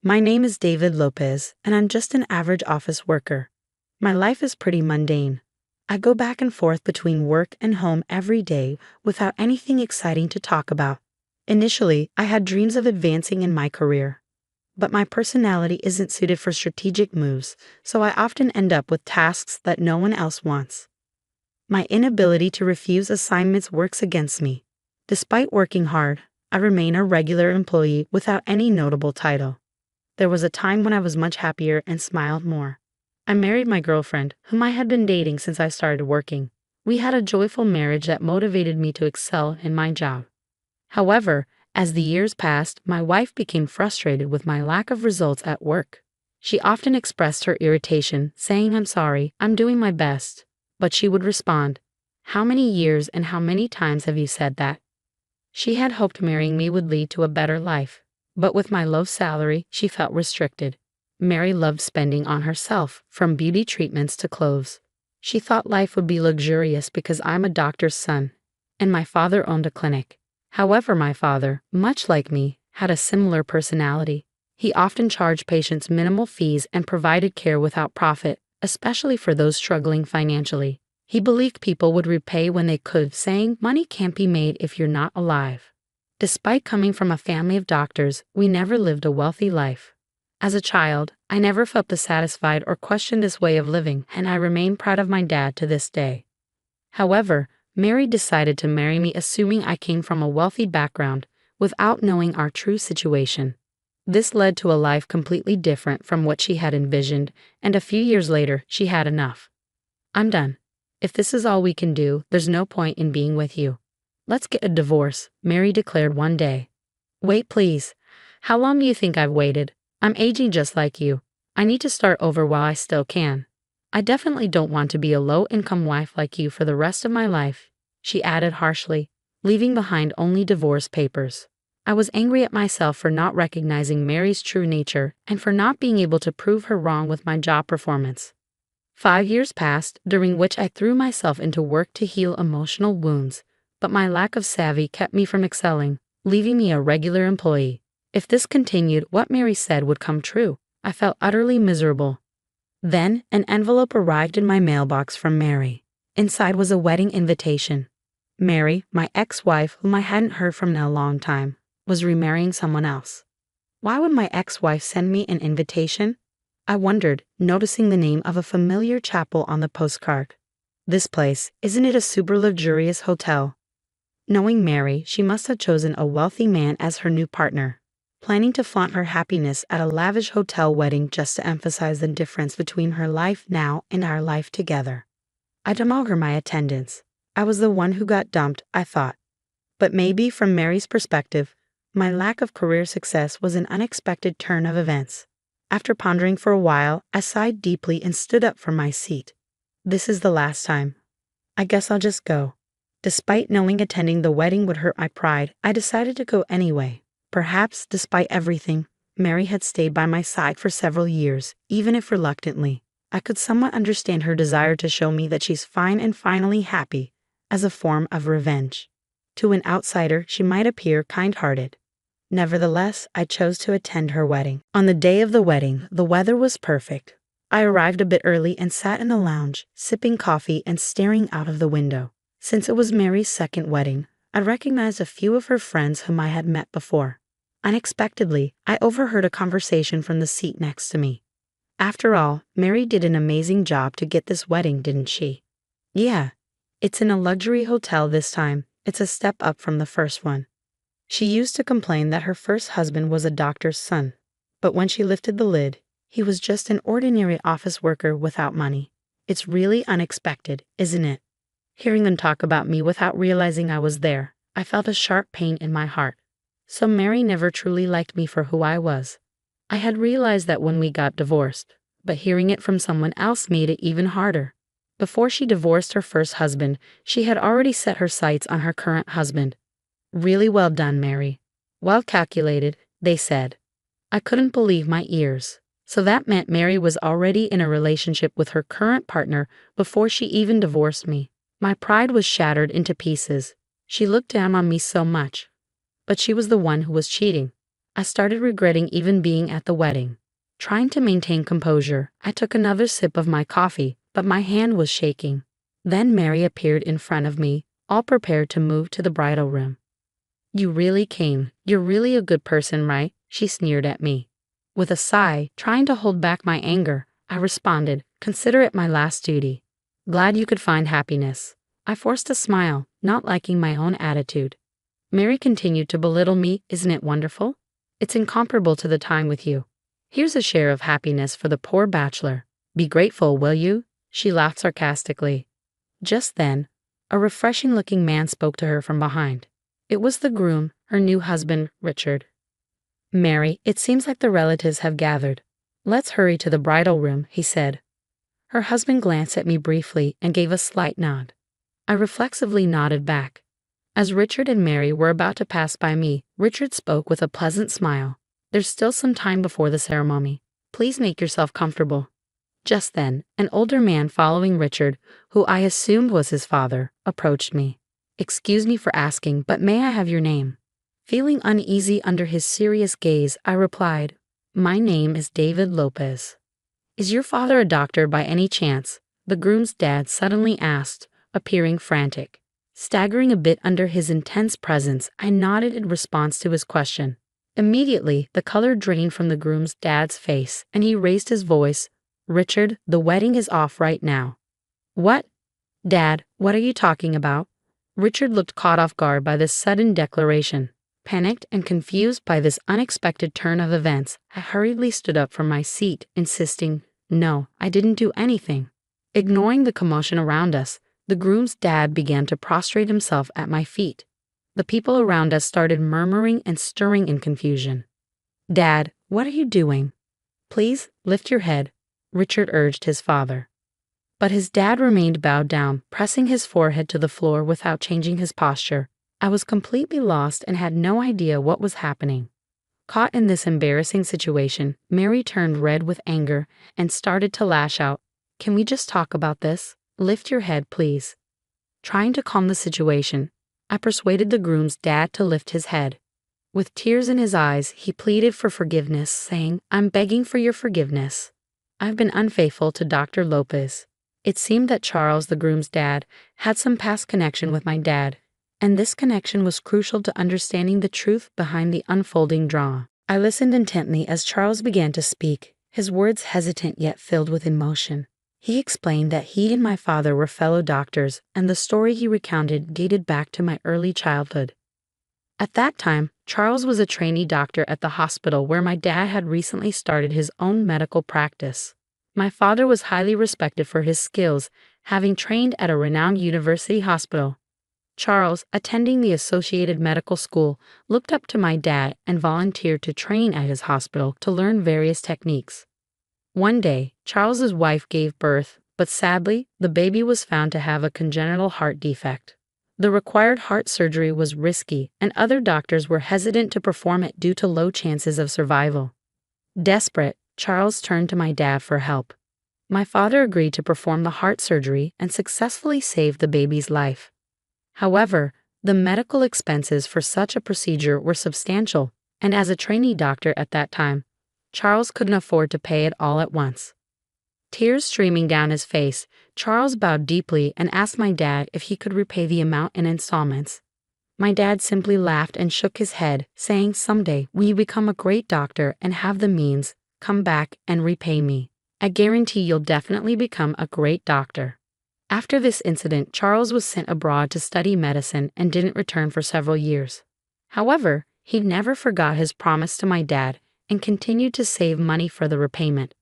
My name is David Lopez, and I'm just an average office worker. My life is pretty mundane. I go back and forth between work and home every day without anything exciting to talk about. Initially, I had dreams of advancing in my career. But my personality isn't suited for strategic moves, so I often end up with tasks that no one else wants. My inability to refuse assignments works against me. Despite working hard, I remain a regular employee without any notable title. There was a time when I was much happier and smiled more. I married my girlfriend, whom I had been dating since I started working. We had a joyful marriage that motivated me to excel in my job. However, as the years passed, my wife became frustrated with my lack of results at work. She often expressed her irritation, saying, "I'm sorry, I'm doing my best." But she would respond, "How many years and how many times have you said that?" She had hoped marrying me would lead to a better life. But with my low salary, she felt restricted. Mary loved spending on herself, from beauty treatments to clothes. She thought life would be luxurious because I'm a doctor's son, and my father owned a clinic. However, my father, much like me, had a similar personality. He often charged patients minimal fees and provided care without profit, especially for those struggling financially. He believed people would repay when they could, saying, "Money can't be made if you're not alive." Despite coming from a family of doctors, we never lived a wealthy life. As a child, I never felt dissatisfied or questioned this way of living, and I remain proud of my dad to this day. However, Mary decided to marry me assuming I came from a wealthy background, without knowing our true situation. This led to a life completely different from what she had envisioned, and a few years later, she had enough. "I'm done. If this is all we can do, there's no point in being with you. Let's get a divorce," Mary declared one day. "Wait, please. How long do you think I've waited? I'm aging just like you. I need to start over while I still can. I definitely don't want to be a low-income wife like you for the rest of my life," she added harshly, leaving behind only divorce papers. I was angry at myself for not recognizing Mary's true nature and for not being able to prove her wrong with my job performance. 5 years passed, during which I threw myself into work to heal emotional wounds, but my lack of savvy kept me from excelling, leaving me a regular employee. If this continued, what Mary said would come true. I felt utterly miserable. Then, an envelope arrived in my mailbox from Mary. Inside was a wedding invitation. Mary, my ex-wife, whom I hadn't heard from in a long time, was remarrying someone else. Why would my ex-wife send me an invitation? I wondered, noticing the name of a familiar chapel on the postcard. This place, isn't it a super luxurious hotel? Knowing Mary, she must have chosen a wealthy man as her new partner, planning to flaunt her happiness at a lavish hotel wedding just to emphasize the difference between her life now and our life together. I demurred my attendance. I was the one who got dumped, I thought. But maybe from Mary's perspective, my lack of career success was an unexpected turn of events. After pondering for a while, I sighed deeply and stood up from my seat. This is the last time. I guess I'll just go. Despite knowing attending the wedding would hurt my pride, I decided to go anyway. Perhaps, despite everything, Mary had stayed by my side for several years, even if reluctantly. I could somewhat understand her desire to show me that she's fine and finally happy, as a form of revenge. To an outsider, she might appear kind-hearted. Nevertheless, I chose to attend her wedding. On the day of the wedding, the weather was perfect. I arrived a bit early and sat in the lounge, sipping coffee and staring out of the window. Since it was Mary's second wedding, I recognized a few of her friends whom I had met before. Unexpectedly, I overheard a conversation from the seat next to me. After all, Mary did an amazing job to get this wedding, didn't she? Yeah, it's in a luxury hotel this time. It's a step up from the first one. She used to complain that her first husband was a doctor's son, but when she lifted the lid, he was just an ordinary office worker without money. It's really unexpected, isn't it? Hearing them talk about me without realizing I was there, I felt a sharp pain in my heart. So Mary never truly liked me for who I was. I had realized that when we got divorced, but hearing it from someone else made it even harder. Before she divorced her first husband, she had already set her sights on her current husband. "Really well done, Mary. Well calculated," they said. I couldn't believe my ears. So that meant Mary was already in a relationship with her current partner before she even divorced me. My pride was shattered into pieces. She looked down on me so much. But she was the one who was cheating. I started regretting even being at the wedding. Trying to maintain composure, I took another sip of my coffee, but my hand was shaking. Then Mary appeared in front of me, all prepared to move to the bridal room. "You really came. You're really a good person, right?" she sneered at me. With a sigh, trying to hold back my anger, I responded, "Consider it my last duty." "Glad you could find happiness." I forced a smile, not liking my own attitude. Mary continued to belittle me. "Isn't it wonderful? It's incomparable to the time with you. Here's a share of happiness for the poor bachelor. Be grateful, will you?" She laughed sarcastically. Just then, a refreshing-looking man spoke to her from behind. It was the groom, her new husband, Richard. "Mary, it seems like the relatives have gathered. Let's hurry to the bridal room," he said. Her husband glanced at me briefly and gave a slight nod. I reflexively nodded back. As Richard and Mary were about to pass by me, Richard spoke with a pleasant smile. "There's still some time before the ceremony. Please make yourself comfortable." Just then, an older man following Richard, who I assumed was his father, approached me. "Excuse me for asking, but may I have your name?" Feeling uneasy under his serious gaze, I replied, "My name is David Lopez." "Is your father a doctor by any chance?" the groom's dad suddenly asked, appearing frantic. Staggering a bit under his intense presence, I nodded in response to his question. Immediately, the color drained from the groom's dad's face, and he raised his voice. "Richard, the wedding is off right now." "What? Dad, what are you talking about?" Richard looked caught off guard by this sudden declaration. Panicked and confused by this unexpected turn of events, I hurriedly stood up from my seat, insisting, "No, I didn't do anything." Ignoring the commotion around us, the groom's dad began to prostrate himself at my feet. The people around us started murmuring and stirring in confusion. "Dad, what are you doing?" "Please, lift your head," Richard urged his father. But his dad remained bowed down, pressing his forehead to the floor without changing his posture. I was completely lost and had no idea what was happening. Caught in this embarrassing situation, Mary turned red with anger and started to lash out. "Can we just talk about this? Lift your head, please." Trying to calm the situation, I persuaded the groom's dad to lift his head. With tears in his eyes, he pleaded for forgiveness, saying, "I'm begging for your forgiveness. I've been unfaithful to Dr. Lopez." It seemed that Charles, the groom's dad, had some past connection with my dad, and this connection was crucial to understanding the truth behind the unfolding drama. I listened intently as Charles began to speak, his words hesitant yet filled with emotion. He explained that he and my father were fellow doctors, and the story he recounted dated back to my early childhood. At that time, Charles was a trainee doctor at the hospital where my dad had recently started his own medical practice. My father was highly respected for his skills, having trained at a renowned university hospital. Charles, attending the Associated Medical School, looked up to my dad and volunteered to train at his hospital to learn various techniques. One day, Charles's wife gave birth, but sadly, the baby was found to have a congenital heart defect. The required heart surgery was risky, and other doctors were hesitant to perform it due to low chances of survival. Desperate, Charles turned to my dad for help. My father agreed to perform the heart surgery and successfully saved the baby's life. However, the medical expenses for such a procedure were substantial, and as a trainee doctor at that time, Charles couldn't afford to pay it all at once. Tears streaming down his face, Charles bowed deeply and asked my dad if he could repay the amount in installments. My dad simply laughed and shook his head, saying, "Someday, when you become a great doctor and have the means, come back and repay me. I guarantee you'll definitely become a great doctor." After this incident, Charles was sent abroad to study medicine and didn't return for several years. However, he never forgot his promise to my dad and continued to save money for the repayment.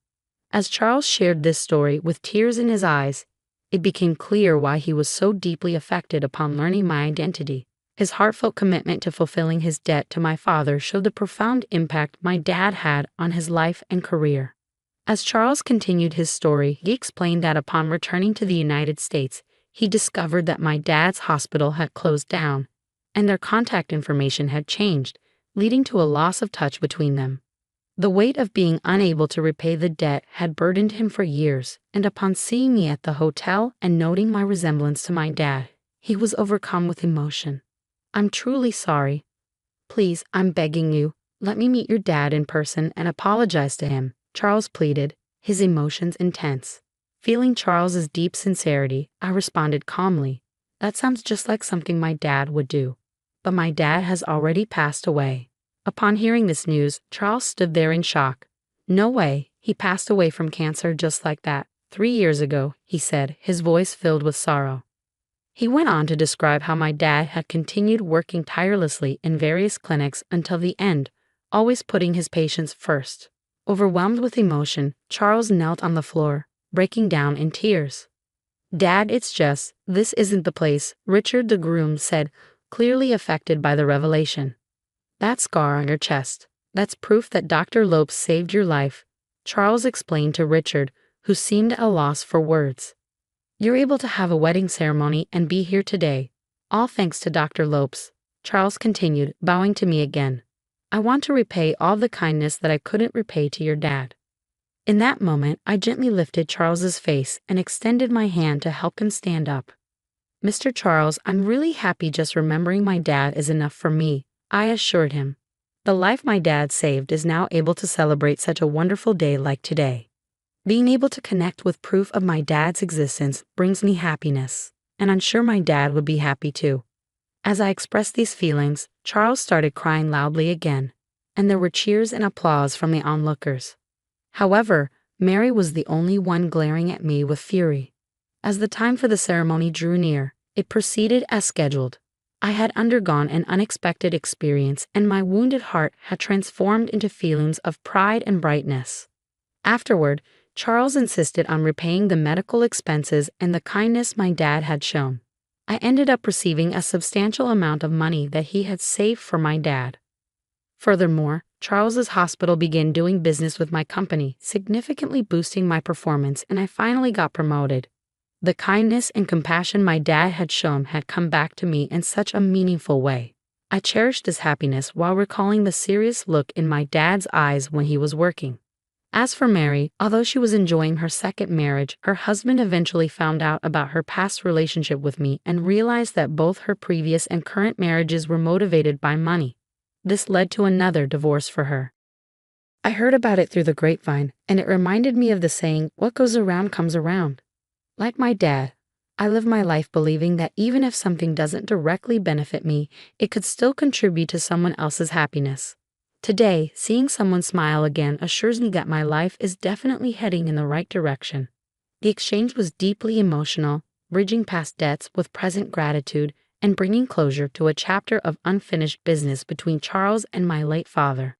As Charles shared this story with tears in his eyes, it became clear why he was so deeply affected upon learning my identity. His heartfelt commitment to fulfilling his debt to my father showed the profound impact my dad had on his life and career. As Charles continued his story, he explained that upon returning to the United States, he discovered that my dad's hospital had closed down, and their contact information had changed, leading to a loss of touch between them. The weight of being unable to repay the debt had burdened him for years, and upon seeing me at the hotel and noting my resemblance to my dad, he was overcome with emotion. "I'm truly sorry. Please, I'm begging you, Let me meet your dad in person and apologize to him, Charles pleaded, his emotions intense. Feeling Charles's deep sincerity, I responded calmly, "That sounds just like something my dad would do. But my dad has already passed away." Upon hearing this news, Charles stood there in shock. "No way, he passed away from cancer just like that, 3 years ago," he said, his voice filled with sorrow. He went on to describe how my dad had continued working tirelessly in various clinics until the end, always putting his patients first. Overwhelmed with emotion, Charles knelt on the floor, breaking down in tears. "Dad, this isn't the place," Richard the groom said, clearly affected by the revelation. "That scar on your chest, that's proof that Dr. Lopes saved your life," Charles explained to Richard, who seemed at a loss for words. "You're able to have a wedding ceremony and be here today, all thanks to Dr. Lopes," Charles continued, bowing to me again. "I want to repay all the kindness that I couldn't repay to your dad." In that moment, I gently lifted Charles's face and extended my hand to help him stand up. "Mr. Charles, I'm really happy just remembering my dad is enough for me," I assured him. "The life my dad saved is now able to celebrate such a wonderful day like today. Being able to connect with proof of my dad's existence brings me happiness, and I'm sure my dad would be happy too." As I expressed these feelings, Charles started crying loudly again, and there were cheers and applause from the onlookers. However, Mary was the only one glaring at me with fury. As the time for the ceremony drew near, it proceeded as scheduled. I had undergone an unexpected experience, and my wounded heart had transformed into feelings of pride and brightness. Afterward, Charles insisted on repaying the medical expenses and the kindness my dad had shown. I ended up receiving a substantial amount of money that he had saved for my dad. Furthermore, Charles's hospital began doing business with my company, significantly boosting my performance, and I finally got promoted. The kindness and compassion my dad had shown had come back to me in such a meaningful way. I cherished his happiness while recalling the serious look in my dad's eyes when he was working. As for Mary, although she was enjoying her second marriage, her husband eventually found out about her past relationship with me and realized that both her previous and current marriages were motivated by money. This led to another divorce for her. I heard about it through the grapevine, and it reminded me of the saying, "What goes around comes around." Like my dad, I live my life believing that even if something doesn't directly benefit me, it could still contribute to someone else's happiness. Today, seeing someone smile again assures me that my life is definitely heading in the right direction. The exchange was deeply emotional, bridging past debts with present gratitude and bringing closure to a chapter of unfinished business between Charles and my late father.